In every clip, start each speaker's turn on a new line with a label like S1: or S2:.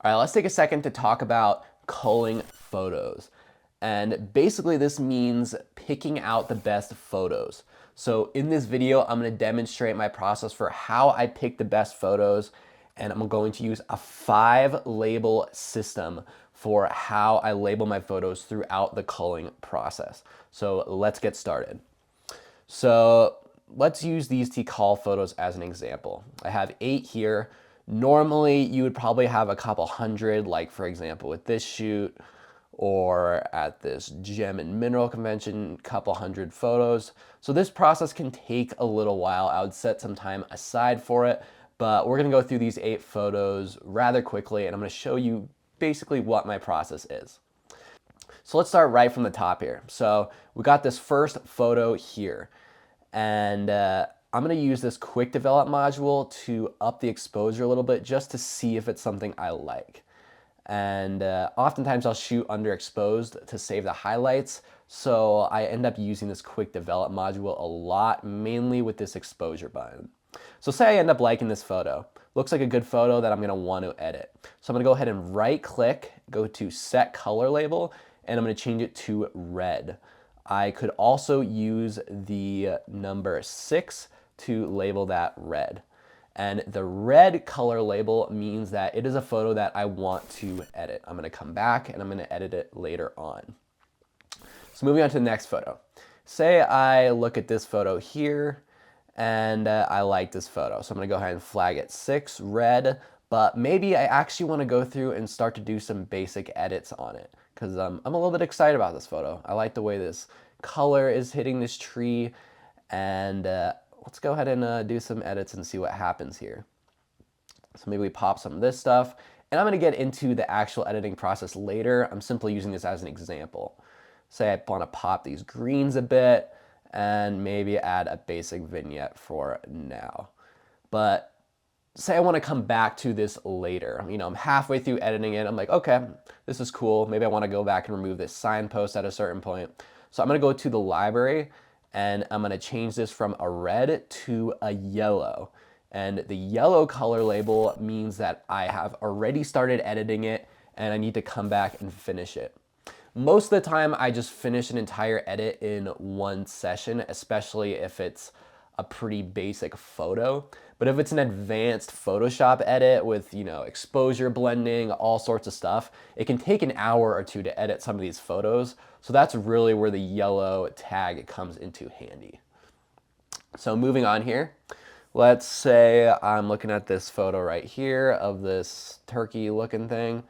S1: All right, let's take a second to talk about culling photos. And basically this means picking out the best photos. So in this video, I'm gonna demonstrate my process for how I pick the best photos, and I'm going to use a 5-label system for how I label my photos throughout the culling process. So let's get started. So let's use these Cull photos as an example. I have 8 here. Normally you would probably have a couple hundred, like for example with this shoot or at this gem and mineral convention, couple hundred photos. So this process can take a little while. I would set some time aside for it, but we're gonna go through these 8 photos rather quickly, and I'm gonna show you basically what my process is. So let's start right from the top here. So we got this first photo here, and I'm gonna use this quick develop module to up the exposure a little bit just to see if it's something I like. And oftentimes I'll shoot underexposed to save the highlights, so I end up using this quick develop module a lot, mainly with this exposure button. So say I end up liking this photo. Looks like a good photo that I'm gonna want to edit. So I'm gonna go ahead and right click, go to set color label, and I'm gonna change it to red. I could also use the number 6 to label that red. And the red color label means that it is a photo that I want to edit. I'm gonna come back and I'm gonna edit it later on. So moving on to the next photo. Say I look at this photo here and I like this photo. So I'm gonna go ahead and flag it 6 red, but maybe I actually wanna go through and start to do some basic edits on it because I'm a little bit excited about this photo. I like the way this color is hitting this tree, and let's go ahead and do some edits and see what happens here. So maybe we pop some of this stuff, and I'm gonna get into the actual editing process later. I'm simply using this as an example. Say I wanna pop these greens a bit, and maybe add a basic vignette for now. But say I wanna come back to this later. You know, I'm halfway through editing it. I'm like, okay, this is cool. Maybe I wanna go back and remove this signpost at a certain point. So I'm gonna go to the library, and I'm gonna change this from a red to a yellow. And the yellow color label means that I have already started editing it and I need to come back and finish it. Most of the time I just finish an entire edit in one session, especially if it's a pretty basic photo. But if it's an advanced Photoshop edit with, you know, exposure blending, all sorts of stuff, it can take an hour or two to edit some of these photos. So that's really where the yellow tag comes into handy. So moving on here, let's say I'm looking at this photo right here of this turkey looking thing,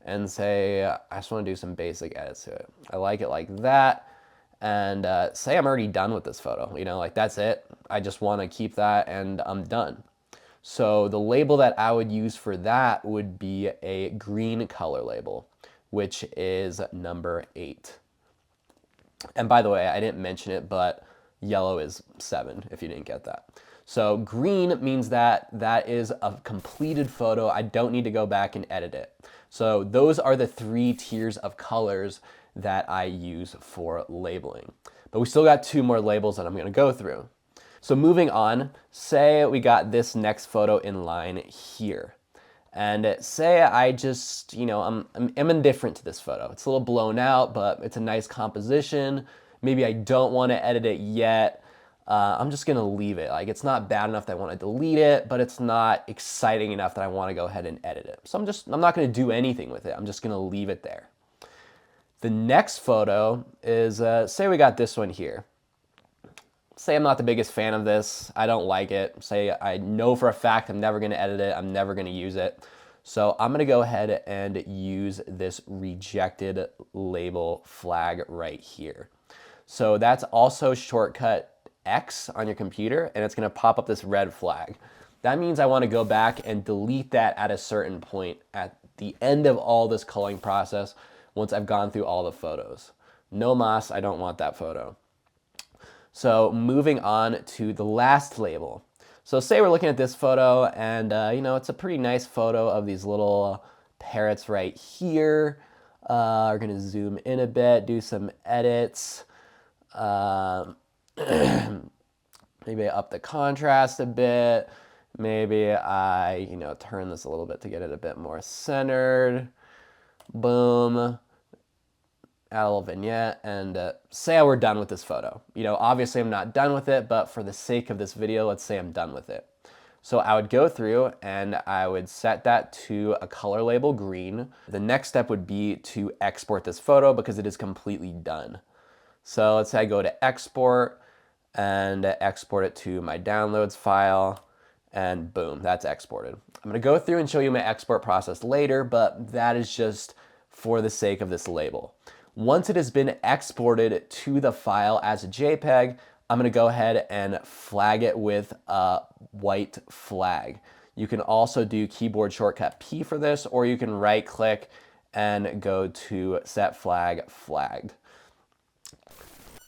S1: and say I just want to do some basic edits to it. I like it like that, and say I'm already done with this photo, you know, like that's it. I just want to keep that and I'm done. So the label that I would use for that would be a green color label, which is number 8. And by the way, I didn't mention it, but yellow is 7 if you didn't get that. So green means that that is a completed photo. I don't need to go back and edit it. So those are the 3 tiers of colors that I use for labeling. But we still got 2 more labels that I'm gonna go through. So moving on, say we got this next photo in line here. And say I just, you know, I'm indifferent to this photo. It's a little blown out, but it's a nice composition. Maybe I don't want to edit it yet. I'm just gonna leave it. Like, it's not bad enough that I want to delete it, but it's not exciting enough that I want to go ahead and edit it. So I'm not gonna do anything with it. I'm just gonna leave it there. The next photo is, say we got this one here. Say I'm not the biggest fan of this. I don't like it. Say I know for a fact I'm never gonna edit it. I'm never gonna use it. So I'm gonna go ahead and use this rejected label flag right here. So that's also shortcut X on your computer, and it's gonna pop up this red flag. That means I wanna go back and delete that at a certain point at the end of all this culling process once I've gone through all the photos. No mas, I don't want that photo. So moving on to the last label. So say we're looking at this photo, and you know, it's a pretty nice photo of these little parrots right here. We're gonna zoom in a bit, do some edits. Maybe up the contrast a bit, Maybe I, turn this a little bit to get it a bit more centered. Boom. Add a little vignette, and say we're done with this photo. Obviously I'm not done with it, but for the sake of this video, let's say I'm done with it. So I would go through and I would set that to a color label green. The next step would be to export this photo because it is completely done. So let's say I go to export and export it to my downloads file, and boom, that's exported. I'm gonna go through and show you my export process later, but that is just for the sake of this label. Once it has been exported to the file as a JPEG, I'm gonna go ahead and flag it with a white flag. You can also do keyboard shortcut P for this, or you can right click and go to set flag flagged.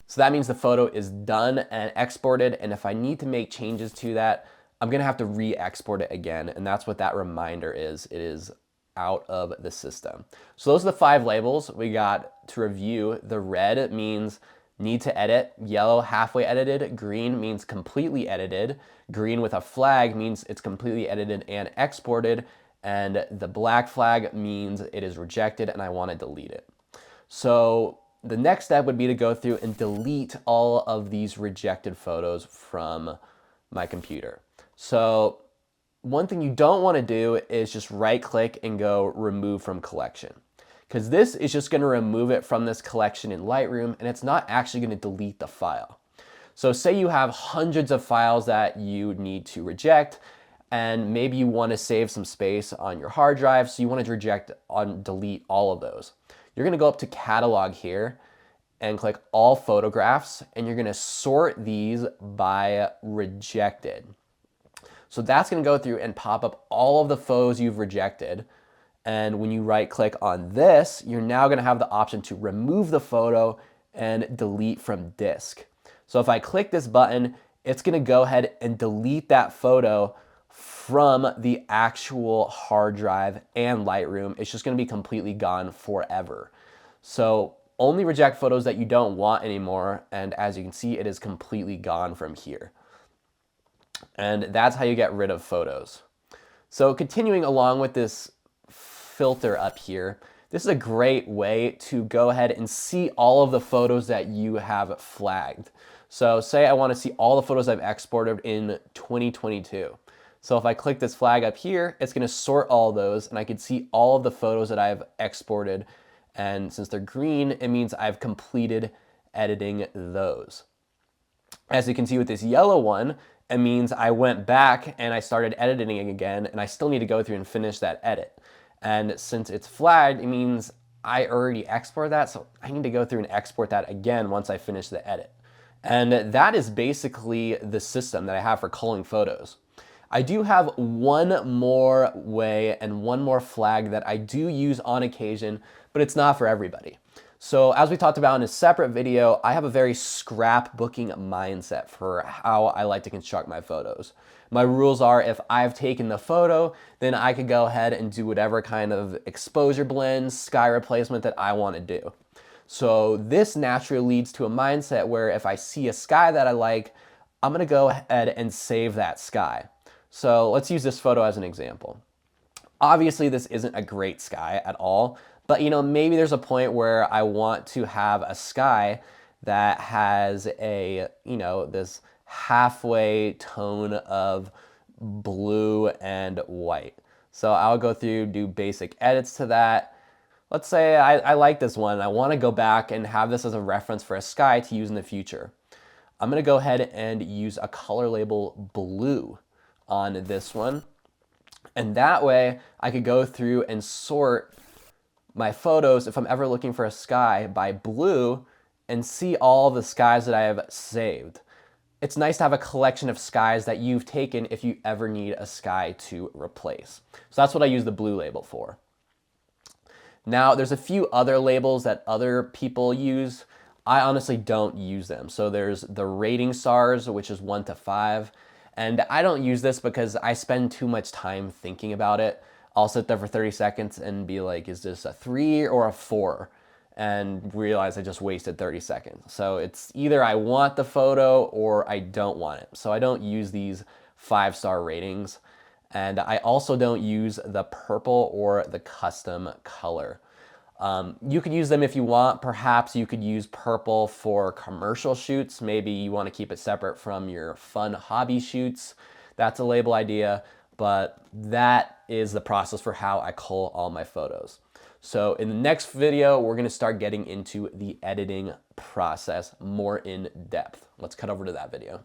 S1: So that means the photo is done and exported, and if I need to make changes to that, I'm gonna have to re-export it again, and that's what that reminder is. It is out of the system. So those are the 5 labels we got to review. The red means need to edit, yellow halfway edited, green means completely edited, green with a flag means it's completely edited and exported, and the black flag means it is rejected and I want to delete it. So the next step would be to go through and delete all of these rejected photos from my computer. So one thing you don't want to do is just right click and go remove from collection, because this is just going to remove it from this collection in Lightroom and it's not actually going to delete the file. So say you have hundreds of files that you need to reject, and maybe you want to save some space on your hard drive, so you want to delete all of those. You're going to go up to catalog here and click all photographs, and you're going to sort these by rejected. So that's going to go through and pop up all of the photos you've rejected. And when you right click on this, you're now going to have the option to remove the photo and delete from disk. So if I click this button, it's going to go ahead and delete that photo from the actual hard drive and Lightroom. It's just going to be completely gone forever. So only reject photos that you don't want anymore. And as you can see, it is completely gone from here. And that's how you get rid of photos. So continuing along with this filter up here, this is a great way to go ahead and see all of the photos that you have flagged. So say I want to see all the photos I've exported in 2022. So if I click this flag up here, it's going to sort all those, and I can see all of the photos that I've exported. And since they're green, it means I've completed editing those. As you can see with this yellow one, it means I went back and I started editing again, and I still need to go through and finish that edit. And since it's flagged, it means I already exported that, so I need to go through and export that again once I finish the edit. And that is basically the system that I have for culling photos. I do have one more way and one more flag that I do use on occasion, but it's not for everybody. So as we talked about in a separate video, I have a very scrapbooking mindset for how I like to construct my photos. My rules are, if I've taken the photo, then I could go ahead and do whatever kind of exposure blend, sky replacement that I want to do. So this naturally leads to a mindset where if I see a sky that I like, I'm going to go ahead and save that sky. So let's use this photo as an example. Obviously, this isn't a great sky at all, but maybe there's a point where I want to have a sky that has a, this halfway tone of blue and white. So I'll go through, do basic edits to that. Let's say I like this one. I want to go back and have this as a reference for a sky to use in the future. I'm going to go ahead and use a color label blue on this one. And that way I could go through and sort my photos, if I'm ever looking for a sky, by blue and see all the skies that I have saved. It's nice to have a collection of skies that you've taken if you ever need a sky to replace. So that's what I use the blue label for. Now, there's a few other labels that other people use. I honestly don't use them. So there's the rating stars, which is 1 to 5. And I don't use this because I spend too much time thinking about it. I'll sit there for 30 seconds and be like, is this a 3 or a 4? And realize I just wasted 30 seconds. So it's either I want the photo or I don't want it. So I don't use these 5-star ratings. And I also don't use the purple or the custom color. You could use them if you want. Perhaps you could use purple for commercial shoots. Maybe you want to keep it separate from your fun hobby shoots. That's a label idea, but that is the process for how I cull all my photos. So in the next video, we're going to start getting into the editing process more in depth. Let's cut over to that video.